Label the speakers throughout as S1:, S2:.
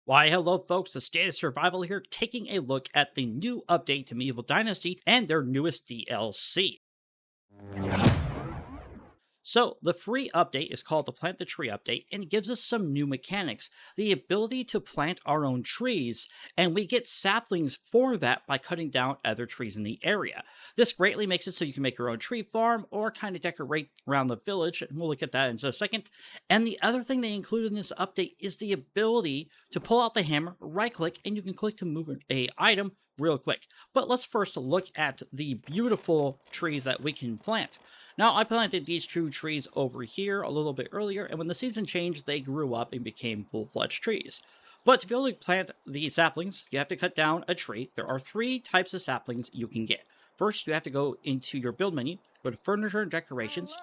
S1: Why, hello, folks. The State of Survival here, taking a look at the new update to Medieval Dynasty and their newest DLC. So, the free update is called the Plant the Tree update, and it gives us some new mechanics. The ability to plant our own trees, and we get saplings for that by cutting down other trees in the area. This greatly makes it so you can make your own tree farm or kind of decorate around the village, and we'll look at that in just a second. And the other thing they included in this update is the ability to pull out the hammer, right click, and you can click to move a item real quick. But let's first look at the beautiful trees that we can plant. Now, I planted these two trees over here a little bit earlier, and when the season changed, they grew up and became full-fledged trees. But to be able to plant these saplings, you have to cut down a tree. There are three types of saplings you can get. First, you have to go into your build menu, go to Furniture and Decorations,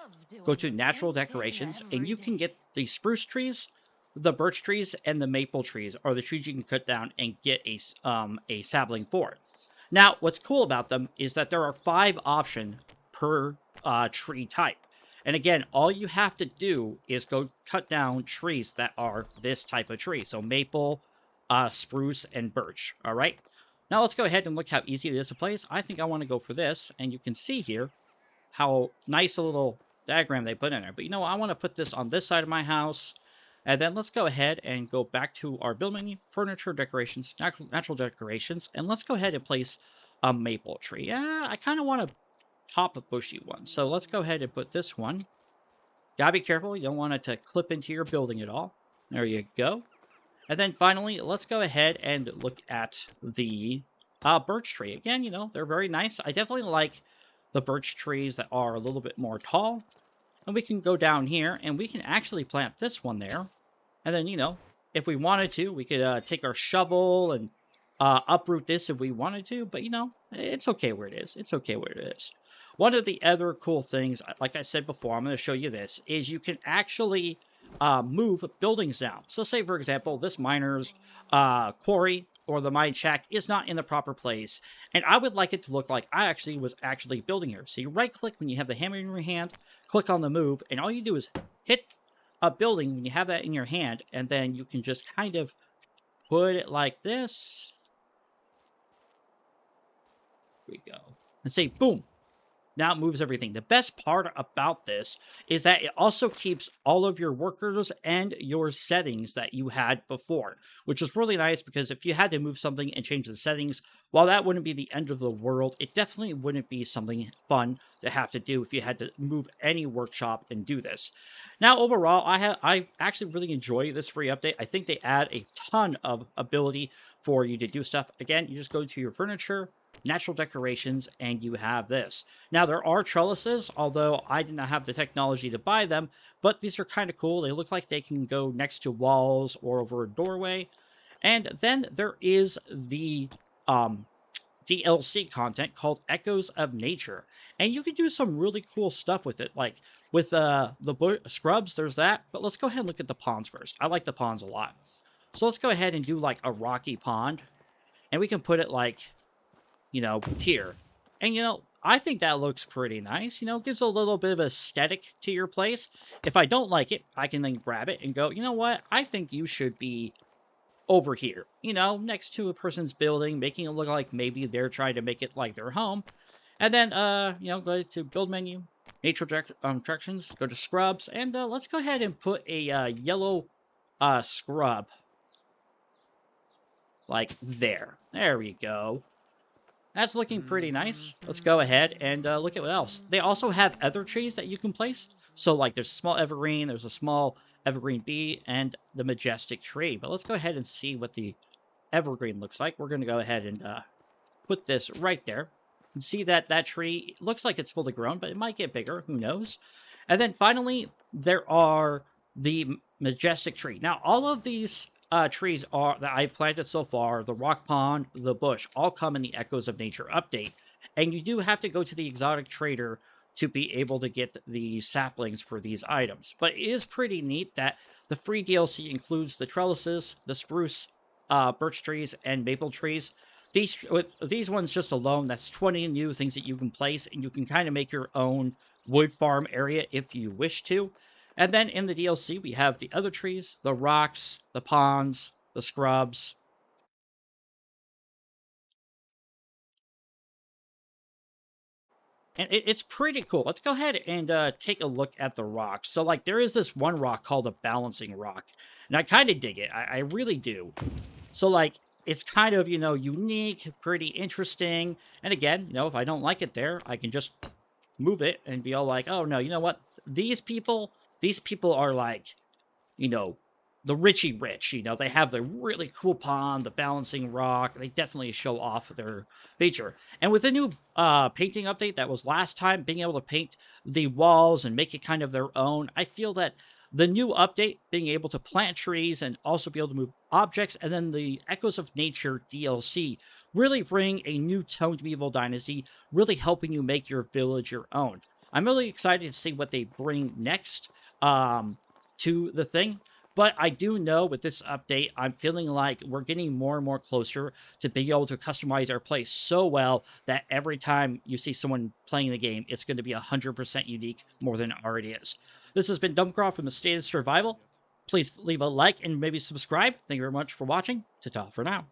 S1: go to Natural Decorations, and you can get the spruce trees, the birch trees, and the maple trees are the trees you can cut down and get a sapling for. Now, what's cool about them is that there are 5 options per tree type. And again, all you have to do is go cut down trees that are this type of tree. So maple, spruce, and birch. All right. Now let's go ahead and look how easy it is to place. I think I want to go for this. And you can see here how nice a little diagram they put in there. But you know what? I want to put this on this side of my house. And then let's go ahead and go back to our build menu, Furniture, Decorations, Natural Decorations. And let's go ahead and place a maple tree. Yeah, I kind of want to top a bushy one. So let's go ahead and put this one. Gotta be careful. You don't want it to clip into your building at all. There you go. And then finally, let's go ahead and look at the birch tree. Again, you know, they're very nice. I definitely like the birch trees that are a little bit more tall. And we can go down here and we can actually plant this one there. And then, you know, if we wanted to, we could take our shovel and uproot this if we wanted to. But, you know, it's okay where it is. It's okay where it is. One of the other cool things, like I said before, I'm going to show you this, is you can actually move buildings now. So say, for example, this miner's quarry or the mine shack is not in the proper place. And I would like it to look like I was actually building here. So you right-click when you have the hammer in your hand, click on the move, and all you do is hit a building when you have that in your hand, and then you can just kind of put it like this. Here we go. And say, boom. Now it moves everything. The best part about this is that it also keeps all of your workers and your settings that you had before, which is really nice because if you had to move something and change the settings, while that wouldn't be the end of the world, it definitely wouldn't be something fun to have to do if you had to move any workshop and do this. Now, overall, I actually really enjoy this free update. I think they add a ton of ability for you to do stuff. Again, you just go to your furniture, natural decorations, and you have this. Now, there are trellises, although I did not have the technology to buy them, but these are kind of cool. They look like they can go next to walls or over a doorway. And then there is the DLC content called Echoes of Nature. And you can do some really cool stuff with it, like with the scrubs, there's that. But let's go ahead and look at the ponds first. I like the ponds a lot. So let's go ahead and do like a rocky pond. And we can put it like, you know, here. And, you know, I think that looks pretty nice. You know, gives a little bit of aesthetic to your place. If I don't like it, I can then grab it and go, you know what? I think you should be over here. You know, next to a person's building, making it look like maybe they're trying to make it like their home. And then, you know, go to build menu, nature directions, go to scrubs, and let's go ahead and put a yellow scrub. Like there. There we go. That's looking pretty nice. Let's go ahead and look at what else. They also have other trees that you can place. So, like, there's a small evergreen, there's a small evergreen bee, and the majestic tree. But let's go ahead and see what the evergreen looks like. We're going to go ahead and put this right there. You can see that that tree looks like it's fully grown, but it might get bigger. Who knows? And then finally, there are the majestic tree. Now, all of these trees are that I've planted so far, the rock pond, the bush, all come in the Echoes of Nature update. And you do have to go to the exotic trader to be able to get the saplings for these items. But it is pretty neat that the free DLC includes the trellises, the spruce, birch trees, and maple trees. With these ones just alone, that's 20 new things that you can place, and you can kind of make your own wood farm area if you wish to. And then in the DLC, we have the other trees, the rocks, the ponds, the scrubs. And it's pretty cool. Let's go ahead and take a look at the rocks. So, like, there is this one rock called a balancing rock. And I kind of dig it. I really do. So, like, it's kind of, unique, pretty interesting. And again, if I don't like it there, I can just move it and be all like, oh, no, you know what? These people are like, you know, the Richie Rich. They have the really cool pond, the balancing rock. They definitely show off their feature. And with the new painting update that was last time, being able to paint the walls and make it kind of their own, I feel that the new update, being able to plant trees and also be able to move objects, and then the Echoes of Nature DLC really bring a new tone to Medieval Dynasty, really helping you make your village your own. I'm really excited to see what they bring next. To the thing. But I do know with this update, I'm feeling like we're getting more and more closer to being able to customize our place so well that every time you see someone playing the game, it's going to be 100% unique more than it already is. This has been Dumbcroft from the State of Survival. Please leave a like and maybe subscribe. Thank you very much for watching. Ta-ta for now.